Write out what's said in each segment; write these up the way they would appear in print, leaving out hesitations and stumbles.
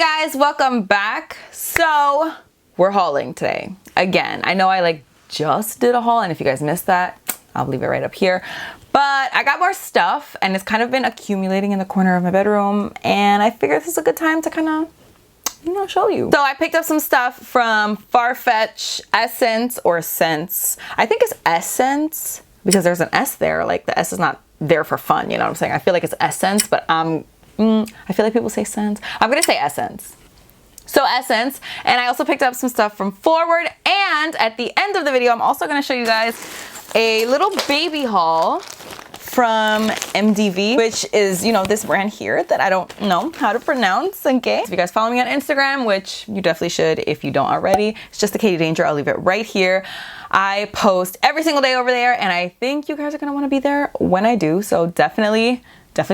Guys, welcome back. So we're hauling today again. I know I just did a haul, and if you guys missed that, I'll leave it right up here. But I got more stuff and it's kind of been accumulating in the corner of my bedroom, and I figured this is a good time to kind of show you. So I picked up some stuff from Farfetch, Ssense or Ssense. I think it's Ssense because there's an S there. Like the S is not there for fun, you know what I'm saying? I feel like it's Ssense, but I feel like people say Ssense. I'm gonna say Ssense. So Ssense, and I also picked up some stuff from Fwrd, and at the end of the video, I'm also gonna show you guys a little baby haul from MDV, which is, this brand here that I don't know how to pronounce, okay? If you guys follow me on Instagram, which you definitely should if you don't already, it's just the Katie Danger. I'll leave it right here. I post every single day over there, and I think you guys are gonna wanna be there when I do, so definitely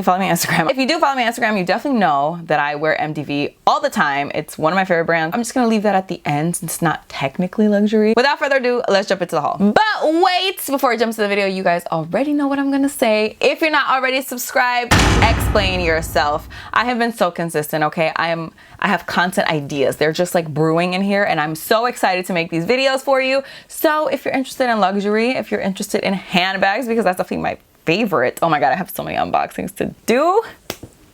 follow me on Instagram. If you do follow me on Instagram, you definitely know that I wear MDV all the time. It's one of my favorite brands. I'm just gonna leave that at the end since it's not technically luxury. Without further ado, let's jump into the haul. But wait, before I jump to the video, you guys already know what I'm gonna say. If you're not already subscribed, explain yourself. I have been so consistent, okay? I have content ideas. They're just like brewing in here, and I'm so excited to make these videos for you. So if you're interested in luxury, if you're interested in handbags, because that's definitely my favorite. Oh my god, I have so many unboxings to do.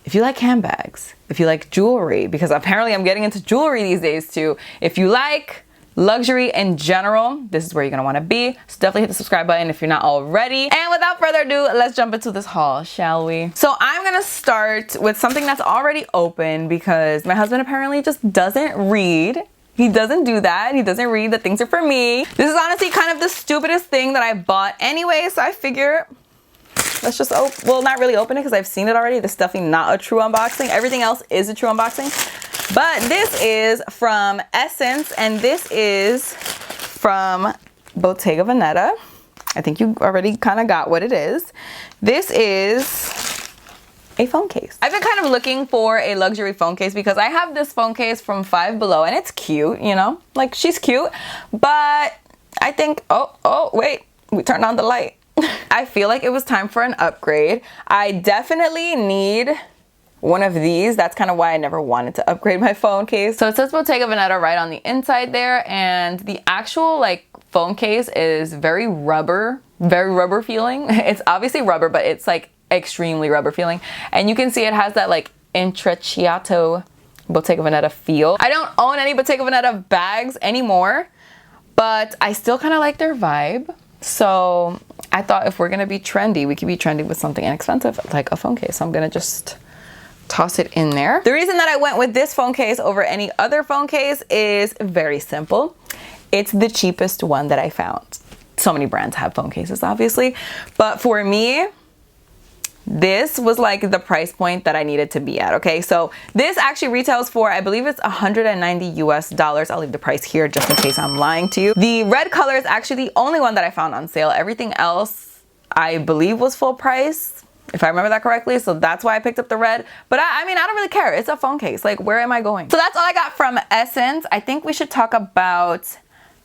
If you like handbags, if you like jewelry, because apparently I'm getting into jewelry these days too. If you like luxury in general, this is where you're gonna want to be. So definitely hit the subscribe button if you're not already. And without further ado, let's jump into this haul, shall we? So I'm gonna start with something that's already open because my husband apparently just doesn't read. He doesn't do that. He doesn't read the things are for me. This is honestly kind of the stupidest thing that I bought anyway, so I figure let's just well, not really open it because I've seen it already. This is definitely not a true unboxing. Everything else is a true unboxing. But this is from Ssense, and this is from Bottega Veneta. I think you already kind of got what it is. This is a phone case. I've been kind of looking for a luxury phone case because I have this phone case from Five Below, and it's cute, like she's cute. But I think, oh, wait, we turned on the light. I feel like it was time for an upgrade. I definitely need one of these. That's kind of why I never wanted to upgrade my phone case. So it says Bottega Veneta right on the inside there, and the actual phone case is very rubber feeling. It's obviously rubber, but it's extremely rubber feeling. And you can see it has that intrecciato Bottega Veneta feel. I don't own any Bottega Veneta bags anymore, but I still kind of like their vibe. So I thought if we're gonna be trendy, we could be trendy with something inexpensive like a phone case. So I'm gonna just toss it in there. The reason that I went with this phone case over any other phone case is very simple. It's the cheapest one that I found. So many brands have phone cases, obviously, but for me, this was the price point that I needed to be at, okay? So this actually retails for, I believe it's $190 US. I'll leave the price here just in case I'm lying to you. The red color is actually the only one that I found on sale. Everything else, I believe, was full price, if I remember that correctly. So that's why I picked up the red. But I mean, I don't really care. It's a phone case. Where am I going? So that's all I got from Ssense. I think we should talk about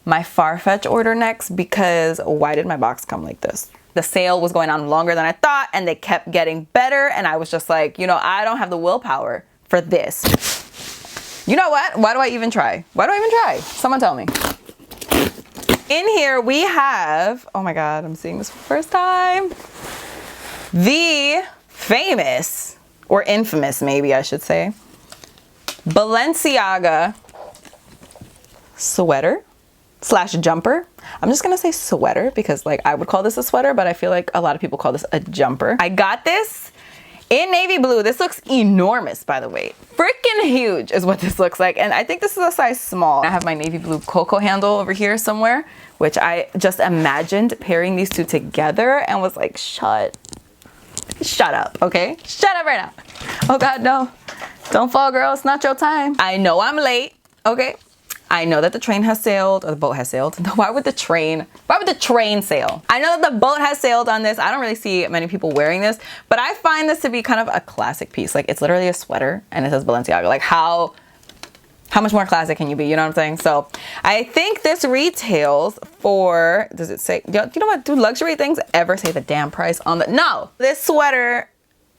my Farfetch order next, because why did my box come like this? The sale was going on longer than I thought, and they kept getting better, and I was just like, I don't have the willpower for this. You know what? Why do I even try? Why do I even try? Someone tell me. In here we have, oh my god, I'm seeing this for the first time, the famous, or infamous maybe I should say, Balenciaga sweater / jumper. I'm just gonna say sweater because I would call this a sweater, but I feel like a lot of people call this a jumper. I got this in navy blue. This looks enormous, by the way. Freaking huge is what this looks like. And I think this is a size small. I have my navy blue cocoa handle over here somewhere, which I just imagined pairing these two together and was like, shut up, okay? Shut up right now. Oh god, no. Don't fall, girl. It's not your time. I know I'm late, okay? I know that the train has sailed, or the boat has sailed. Why would the train sail? I know that the boat has sailed on this. I don't really see many people wearing this, but I find this to be kind of a classic piece. It's literally a sweater and it says Balenciaga. How much more classic can you be? You know what I'm saying? So I think this retails for, does it say, you know what? Do luxury things ever say the damn price on the, no. This sweater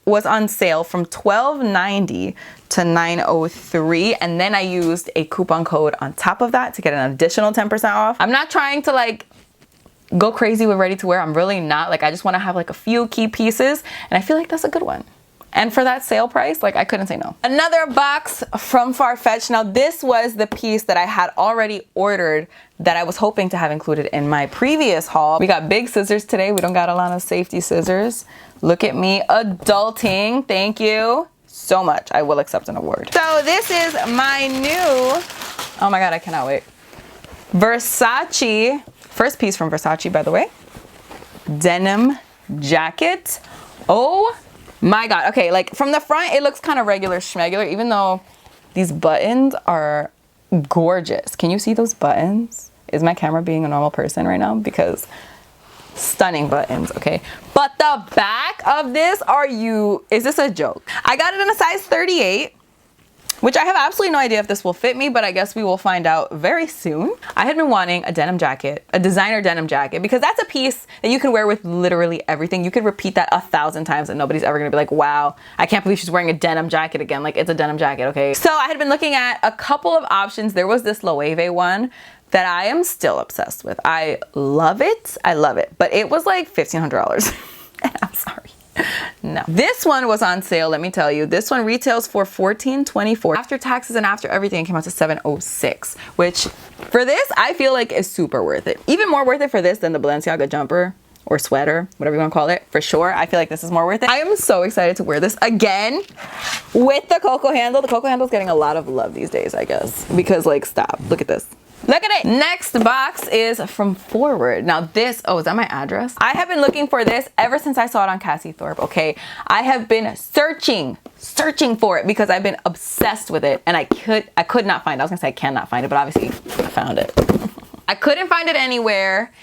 was on sale from $12.90 to $9.03, and then I used a coupon code on top of that to get an additional 10% off. I'm not trying to like go crazy with ready to wear. I'm really not. Like, I just want to have like a few key pieces, and I feel like that's a good one. And for that sale price, like, I couldn't say no. Another box from Farfetch. Now, this was the piece that I had already ordered that I was hoping to have included in my previous haul. We got big scissors today. We don't got a lot of safety scissors. Look at me adulting. Thank you so much. I will accept an award. So this is my new, oh my God, I cannot wait. Versace, first piece from Versace, by the way. Denim Jacket. Oh my God. Okay, like from the front, it looks kind of regular schmegular, even though these buttons are gorgeous. Can you see those buttons? Is my camera being a normal person right now? Because stunning buttons, okay? But the back of this, is this a joke? I got it in a size 38, which I have absolutely no idea if this will fit me, but I guess we will find out very soon. I had been wanting a denim jacket, a designer denim jacket, because that's a piece that you can wear with literally everything. You could repeat that 1,000 times and nobody's ever gonna be like, wow, I can't believe she's wearing a denim jacket again. Like, it's a denim jacket, okay? So I had been looking at a couple of options. There was this Loewe one that I am still obsessed with. I love it, but it was like $1,500. And I'm sorry. No. This one was on sale, let me tell you. This one retails for $14.24. After taxes and after everything, it came out to $7.06, which for this, I feel like is super worth it. Even more worth it for this than the Balenciaga jumper or sweater, whatever you want to call it. For sure, I feel like this is more worth it. I am so excited to wear this again with the Coco handle. The Coco handle is getting a lot of love these days, I guess, because like, stop, look at this. Look at it. Next box is from Fwrd. Now this, oh, is that my address? I have been looking for this ever since I saw it on Cassie Thorpe, okay? I have been searching for it because I've been obsessed with it, and I could not find it. I was gonna say I cannot find it, but obviously I found it. I couldn't find it anywhere.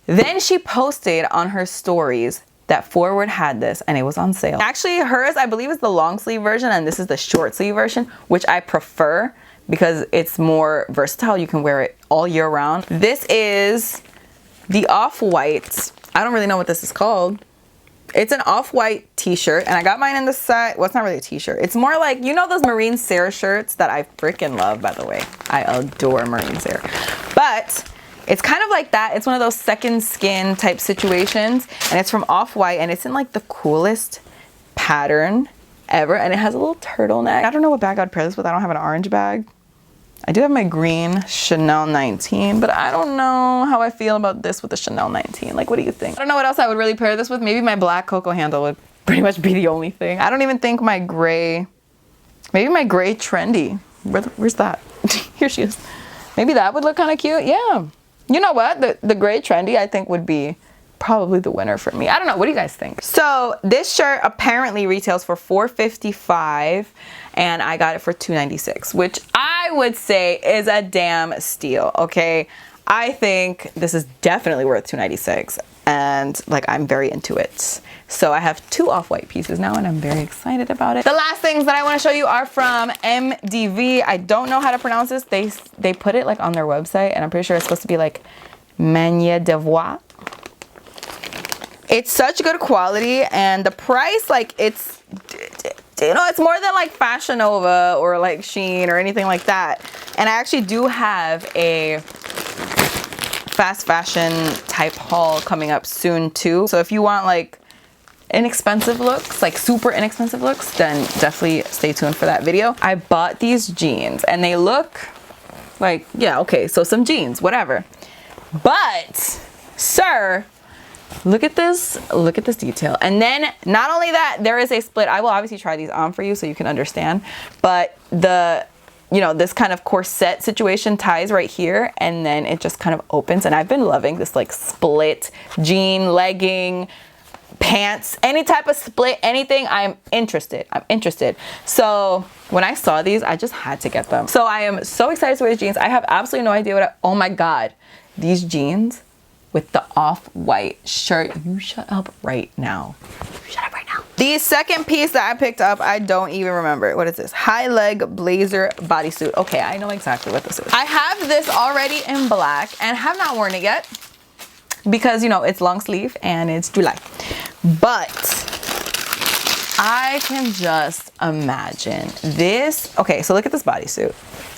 Then she posted on her stories that Fwrd had this and it was on sale. Actually, hers, I believe, is the long sleeve version, and this is the short sleeve version, which I prefer because it's more versatile. You can wear it all year round. This is the off-white. I don't really know what this is called. It's an off-white t-shirt, and I got mine in the size, well, it's not really a t-shirt. It's more like, you know those Marine Serre shirts that I freaking love, by the way. I adore Marine Serre. But it's kind of like that. It's one of those second skin type situations, and it's from Off-White, and it's in like the coolest pattern ever, and it has a little turtleneck. I don't know what bag I'd pair this with. I don't have an orange bag. I do have my green Chanel 19, but I don't know how I feel about this with the Chanel 19. Like, what do you think? I don't know what else I would really pair this with. Maybe my black Coco handle would pretty much be the only thing. I don't even think my gray, maybe my gray trendy. Where's that? Here she is. Maybe that would look kind of cute. Yeah. You know what? The gray trendy, I think, would be probably the winner for me. I don't know. What do you guys think? So this shirt apparently retails for $4.55, and I got it for $2.96, which I would say is a damn steal. Okay, I think this is definitely worth $2.96, and like, I'm very into it. So I have two off-white pieces now, and I'm very excited about it. The last things that I want to show you are from MDV. I don't know how to pronounce this. They put it like on their website, and I'm pretty sure it's supposed to be like Manière de Voir. It's such good quality, and the price, like, it's, you know, it's more than like Fashion Nova or like Shein or anything like that. And I actually do have a fast fashion type haul coming up soon too. So if you want like inexpensive looks, like super inexpensive looks, then definitely stay tuned for that video. I bought these jeans and they look like, yeah, okay, so some jeans, whatever. But, sir, look at this detail. And then not only that, there is a split. I will obviously try these on for you so you can understand, but the, you know, this kind of corset situation ties right here, and then it just kind of opens. And I've been loving this like split jean, legging, pants, any type of split, anything. I'm interested. So when I saw these, I just had to get them. So I am so excited to wear these jeans. I have absolutely no idea oh my God, these jeans with the off-white shirt. You shut up right now. Shut up right now. The second piece that I picked up, I don't even remember. What is this? High leg blazer bodysuit. Okay, I know exactly what this is. I have this already in black and have not worn it yet because, you know, it's long sleeve and it's July. But I can just imagine this. Okay, so look at this bodysuit.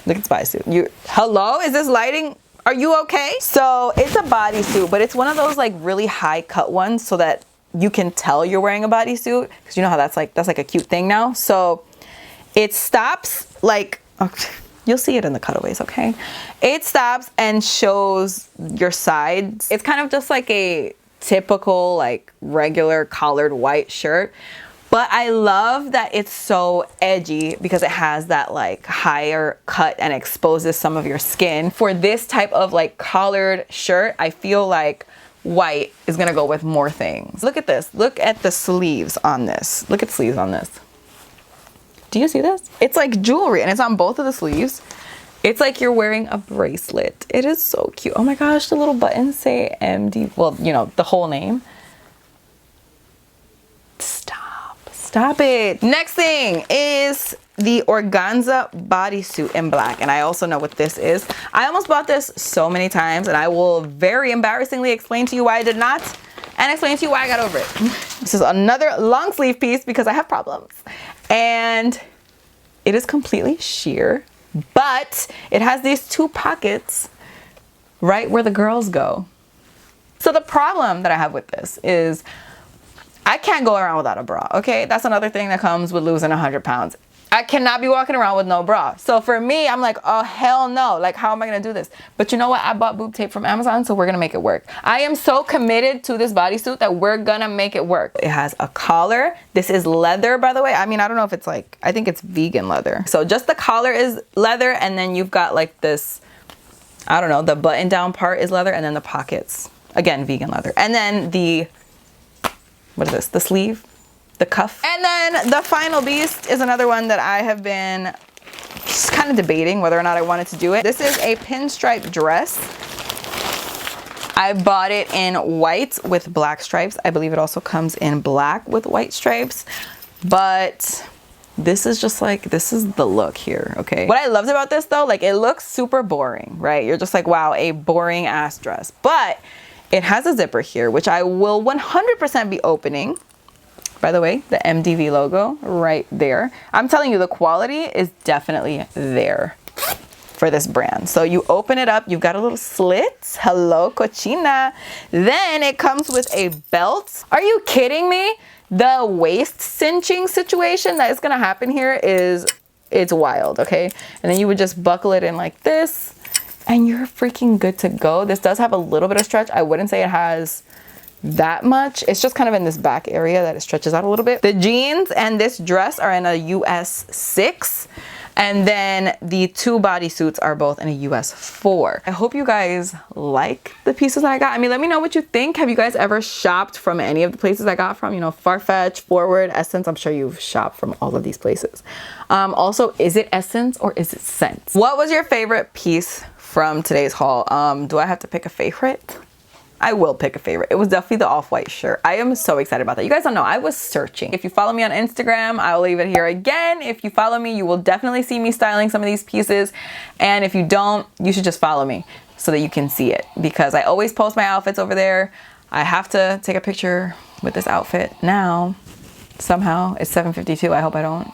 Look at this bodysuit. Hello, is this lighting? Are you okay? So it's a bodysuit, but it's one of those like really high cut ones so that you can tell you're wearing a bodysuit, because you know how that's like a cute thing now. So it stops like, okay, you'll see it in the cutaways, okay? It stops and shows your sides. It's kind of just like a typical like regular collared white shirt, but I love that it's so edgy because it has that like higher cut and exposes some of your skin. For this type of like collared shirt, I feel like white is gonna go with more things. Look at this. Look at the sleeves on this. Look at the sleeves on this. Do you see this? It's like jewelry and it's on both of the sleeves. It's like you're wearing a bracelet. It is so cute. Oh my gosh, the little buttons say MD. Well, you know, the whole name. Stop it. Next thing is the Organza bodysuit in black. And I also know what this is. I almost bought this so many times and I will very embarrassingly explain to you why I did not and explain to you why I got over it. This is another long sleeve piece because I have problems. And it is completely sheer, but it has these two pockets right where the girls go. So the problem that I have with this is I can't go around without a bra, okay? That's another thing that comes with losing 100 pounds. I cannot be walking around with no bra. So for me, I'm like, oh, hell no. Like, how am I gonna do this? But you know what? I bought boob tape from Amazon, so we're gonna make it work. I am so committed to this bodysuit that we're gonna make it work. It has a collar. This is leather, by the way. I mean, I don't know if it's like, I think it's vegan leather. So just the collar is leather, and then you've got like this, I don't know, the button down part is leather, and then the pockets, again, vegan leather. And then the, what is this? The sleeve, the cuff. And then the final beast is another one that I have been just kind of debating whether or not I wanted to do it. This is a pinstripe dress. I bought it in white with black stripes. I believe it also comes in black with white stripes, but this is just like, this is the look here, okay? What I loved about this though, like it looks super boring, right? You're just like, wow, a boring ass dress. But it has a zipper here, which I will 100% be opening. By the way, the MDV logo right there. I'm telling you, the quality is definitely there for this brand. So you open it up, you've got a little slit. Hello, cochina. Then it comes with a belt. Are you kidding me? The waist cinching situation that is gonna happen here is, it's wild, okay? And then you would just buckle it in like this, and you're freaking good to go. This does have a little bit of stretch. I wouldn't say it has that much. It's just kind of in this back area that it stretches out a little bit. The jeans and this dress are in a US 6. And then the two bodysuits are both in a US 4. I hope you guys like the pieces that I got. I mean, let me know what you think. Have you guys ever shopped from any of the places I got from? You know, Farfetch, Fwrd, Ssense. I'm sure you've shopped from all of these places. Also, is it Ssense or is it Ssense? What was your favorite piece from today's haul? Do I have to pick a favorite? I will pick a favorite. It was definitely the off-white shirt. I am so excited about that. You guys don't know, I was searching. If you follow me on Instagram, I'll leave it here again. If you follow me, you will definitely see me styling some of these pieces. And if you don't, you should just follow me so that you can see it, because I always post my outfits over there. I have to take a picture with this outfit now. Somehow it's 7:52. I hope I don't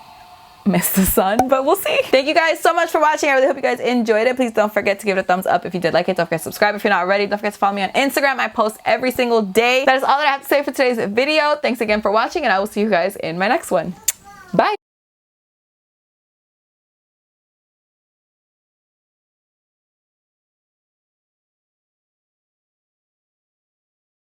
miss the sun, but we'll see. Thank you guys so much for watching. I really hope you guys enjoyed it. Please don't forget to give it a thumbs up if you did like it. Don't forget to subscribe if you're not already. Don't forget to follow me on Instagram. I post every single day. That is all that I have to say for today's video. Thanks again for watching, and I will see you guys in my next one.